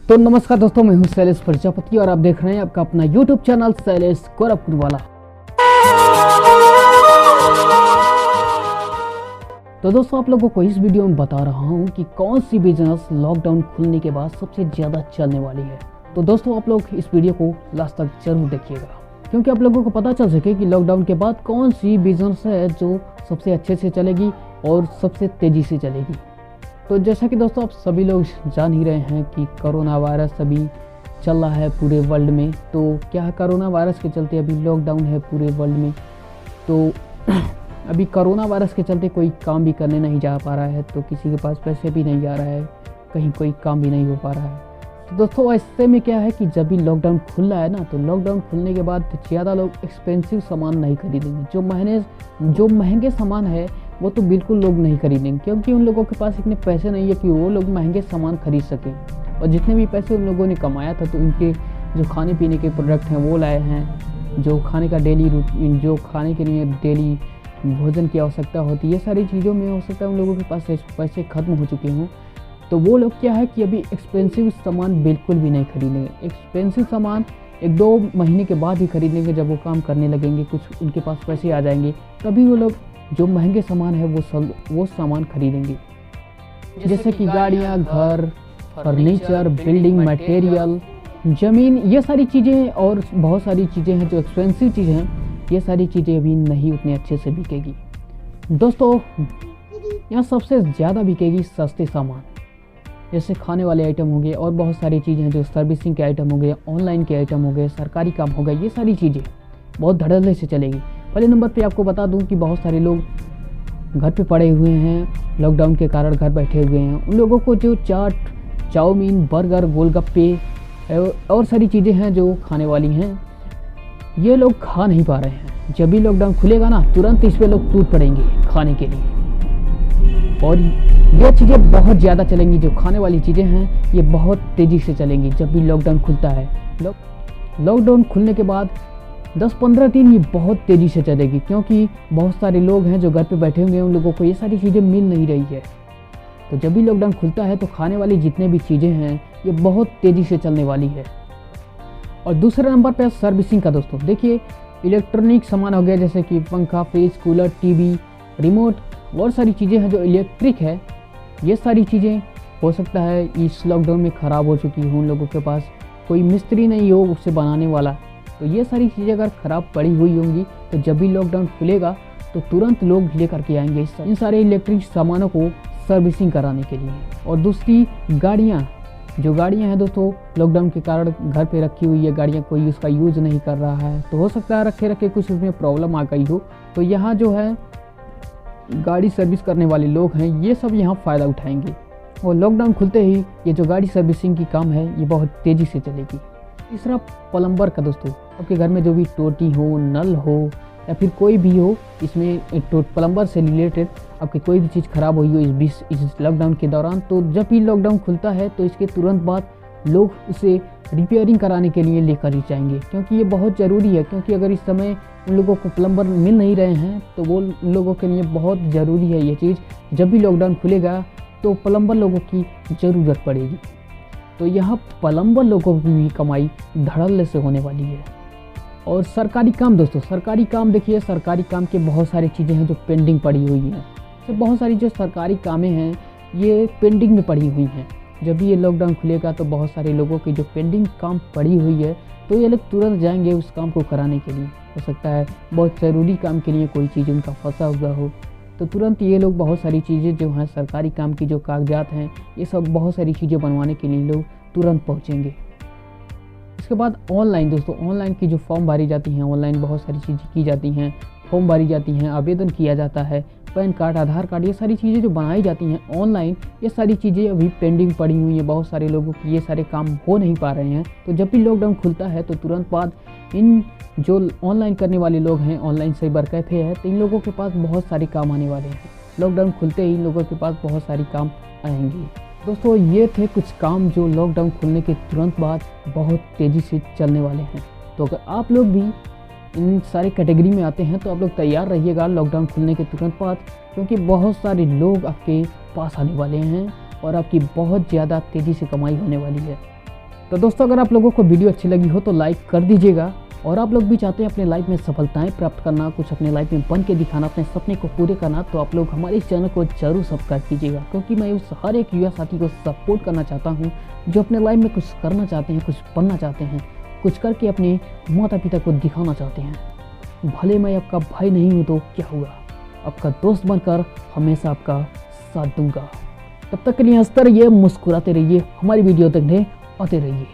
तो नमस्कार दोस्तों, मैं हूं शैलेश प्रजापति और आप देख रहे हैं आपका अपना YouTube चैनल शैलेश गोरखपुर वाला। तो दोस्तों, आप लोगों को इस वीडियो में बता रहा हूं कि कौन सी बिजनेस लॉकडाउन खुलने के बाद सबसे ज़्यादा चलने वाली है। तो दोस्तों, आप लोग इस वीडियो को लास्ट तक जरूर देखिएगा, क्योंकि आप लोगों को पता चल सके कि लॉकडाउन के बाद कौन सी बिजनेस है जो सबसे अच्छे से चलेगी और सबसे तेज़ी से चलेगी। तो जैसा कि दोस्तों आप सभी लोग जान ही रहे हैं कि कोरोना वायरस अभी चल रहा है पूरे वर्ल्ड में। तो क्या कोरोना वायरस के चलते अभी लॉकडाउन है पूरे वर्ल्ड में। तो अभी कोरोना वायरस के चलते कोई काम भी करने नहीं जा पा रहा है, तो किसी के पास पैसे भी नहीं जा रहा है, कहीं कोई काम भी नहीं हो पा रहा है। तो दोस्तों ऐसे में क्या है कि जब भी लॉकडाउन खुल रहा है ना, तो लॉकडाउन खुलने के बाद ज़्यादा लोग एक्सपेंसिव सामान नहीं खरीदेंगे। जो महंगे सामान है वो तो बिल्कुल लोग नहीं खरीदेंगे, क्योंकि उन लोगों के पास इतने पैसे नहीं है कि वो लोग महंगे सामान खरीद सकें। और जितने भी पैसे उन लोगों ने कमाया था, तो उनके जो खाने पीने के प्रोडक्ट हैं वो लाए हैं, जो खाने का जो खाने के लिए डेली भोजन की आवश्यकता होती है, ये सारी चीज़ों में हो सकता है उन लोगों के पास पैसे ख़त्म हो चुके हों। तो वो लोग क्या है कि अभी एक्सपेंसिव सामान बिल्कुल भी नहीं खरीदेंगे। एक्सपेंसिव सामान 1-2 महीने के बाद ही खरीदेंगे, जब वो काम करने लगेंगे, कुछ उनके पास पैसे आ जाएंगे, तभी वो लोग जो महंगे सामान है वो सामान खरीदेंगे। जैसे कि गाड़ियाँ, घर, फर्नीचर, बिल्डिंग मटेरियल, ज़मीन, ये सारी चीज़ें और बहुत सारी चीज़ें हैं जो एक्सपेंसिव चीज़ें हैं। ये सारी चीज़ें अभी नहीं उतने अच्छे से बिकेगी। दोस्तों, यहाँ सबसे ज़्यादा बिकेगी सस्ते सामान, जैसे खाने वाले आइटम हो गए और बहुत सारी चीज़ें हैं जो सर्विसिंग के आइटम हो गए, ऑनलाइन के आइटम हो गए, सरकारी काम हो गए। ये सारी चीज़ें बहुत धड़ल्ले से चलेगी। पहले नंबर पे आपको बता दूं कि बहुत सारे लोग घर पे पड़े हुए हैं, लॉकडाउन के कारण घर बैठे हुए हैं। उन लोगों को जो चाट, चाउमीन, बर्गर, गोलगप्पे और सारी चीज़ें हैं जो खाने वाली हैं, ये लोग खा नहीं पा रहे हैं। जब भी लॉकडाउन खुलेगा ना, तुरंत इस पर लोग टूट पड़ेंगे खाने के लिए। और ये चीज़ें बहुत ज़्यादा चलेंगी, जो खाने वाली चीज़ें हैं ये बहुत तेज़ी से चलेंगी जब भी लॉकडाउन खुलता है। लॉकडाउन खुलने के बाद 10-15 दिन ये बहुत तेज़ी से चलेगी, क्योंकि बहुत सारे लोग हैं जो घर पे बैठे होंगे, उन लोगों को ये सारी चीज़ें मिल नहीं रही है। तो जब भी लॉकडाउन खुलता है तो खाने वाली जितने भी चीज़ें हैं ये बहुत तेज़ी से चलने वाली है। और दूसरे नंबर पे सर्विसिंग का। दोस्तों देखिए, इलेक्ट्रॉनिक सामान हो गया, जैसे कि पंखा, फ्रिज, कूलर, टीवी, रिमोट, और सारी चीज़ें हैं जो इलेक्ट्रिक है। ये सारी चीज़ें हो सकता है इस लॉकडाउन में ख़राब हो चुकी हों, उन लोगों के पास कोई मिस्त्री नहीं हो उसे बनाने वाला। तो ये सारी चीज़ें अगर ख़राब पड़ी हुई होंगी, तो जब भी लॉकडाउन खुलेगा तो तुरंत लोग लेकर के आएंगे इन सारे इलेक्ट्रिक सामानों को सर्विसिंग कराने के लिए। और दूसरी गाड़ियाँ हैं दोस्तों, लॉकडाउन के कारण घर पे रखी हुई है गाड़ियाँ, कोई उसका यूज़ नहीं कर रहा है, तो हो सकता है रखे कुछ उसमें प्रॉब्लम आ गई हो। तो यहाँ जो है गाड़ी सर्विस करने वाले लोग हैं, ये सब यहाँ फ़ायदा उठाएंगे। और लॉकडाउन खुलते ही ये जो गाड़ी सर्विसिंग की काम है ये बहुत तेज़ी से चलेगी। तीसरा, प्लम्बर का। दोस्तों, आपके घर में जो भी टोटी हो, नल हो या फिर कोई भी हो, इसमें प्लम्बर से रिलेटेड आपकी कोई भी चीज़ ख़राब हुई हो इस लॉकडाउन के दौरान, तो जब भी लॉकडाउन खुलता है तो इसके तुरंत बाद लोग उसे रिपेयरिंग कराने के लिए लेकर ही जाएंगे, क्योंकि ये बहुत ज़रूरी है। क्योंकि अगर इस समय उन लोगों को प्लम्बर मिल नहीं रहे हैं, तो वो उन लोगों के लिए बहुत ज़रूरी है ये चीज़। जब भी लॉकडाउन खुलेगा तो प्लम्बर लोगों की ज़रूरत पड़ेगी। तो यहाँ प्लम्बर लोगों की भी कमाई धड़ल्ले से होने वाली है। और सरकारी काम। दोस्तों, सरकारी काम देखिए, सरकारी काम के बहुत सारी चीज़ें हैं जो पेंडिंग पड़ी हुई हैं। तो बहुत सारी जो सरकारी कामें हैं ये पेंडिंग में पड़ी हुई हैं। जब भी ये लॉकडाउन खुलेगा तो बहुत सारे लोगों की जो पेंडिंग काम पड़ी हुई है, तो ये लोग तुरंत जाएंगे उस काम को कराने के लिए। हो सकता है बहुत ज़रूरी काम के लिए कोई चीज़ उनका फंसा हुआ हो, तो तुरंत ये लोग बहुत सारी चीज़ें जो हैं सरकारी काम की, जो कागजात हैं, ये सब बहुत सारी चीज़ें बनवाने के लिए लोग तुरंत पहुँचेंगे। इसके बाद ऑनलाइन। दोस्तों, ऑनलाइन की जो फॉर्म भरी जाती हैं, ऑनलाइन बहुत सारी चीज़ें की जाती हैं, फॉर्म भरी जाती हैं, आवेदन किया जाता है, पैन कार्ड, आधार कार्ड, ये सारी चीज़ें जो बनाई जाती हैं ऑनलाइन, ये सारी चीज़ें अभी पेंडिंग पड़ी हुई हैं। बहुत सारे लोगों की ये सारे काम हो नहीं पा रहे हैं। तो जब भी लॉकडाउन खुलता है तो तुरंत बाद इन जो ऑनलाइन करने वाले लोग हैं, ऑनलाइन साइबर कैफे है, तो इन लोगों के पास बहुत सारे काम आने वाले हैं। लॉकडाउन खुलते ही इन लोगों के पास बहुत सारे काम आएंगे। दोस्तों, ये थे कुछ काम जो लॉकडाउन खुलने के तुरंत बाद बहुत तेज़ी से चलने वाले हैं। तो अगर आप लोग भी इन सारी कैटेगरी में आते हैं तो आप लोग तैयार रहिएगा लॉकडाउन खुलने के तुरंत बाद, क्योंकि बहुत सारे लोग आपके पास आने वाले हैं और आपकी बहुत ज़्यादा तेज़ी से कमाई होने वाली है। तो दोस्तों अगर आप लोगों को वीडियो अच्छी लगी हो तो लाइक कर दीजिएगा, और आप लोग भी चाहते हैं अपने लाइफ में सफलताएं प्राप्त करना, कुछ अपने लाइफ में बन के दिखाना, अपने सपने को पूरे करना, तो आप लोग हमारे इस चैनल को जरूर सब्सक्राइब कीजिएगा, क्योंकि मैं उस हर एक युवा साथी को सपोर्ट करना चाहता हूँ जो अपने लाइफ में कुछ करना चाहते हैं, कुछ बनना चाहते हैं, कुछ करके अपने माता पिता को दिखाना चाहते हैं। भले मैं आपका भाई नहीं हूँ तो क्या हुआ, आपका दोस्त बनकर हमेशा आपका साथ दूंगा। तब तक के लिए हंसते रहिए, मुस्कुराते रहिए, हमारी वीडियो देखने आते रहिए।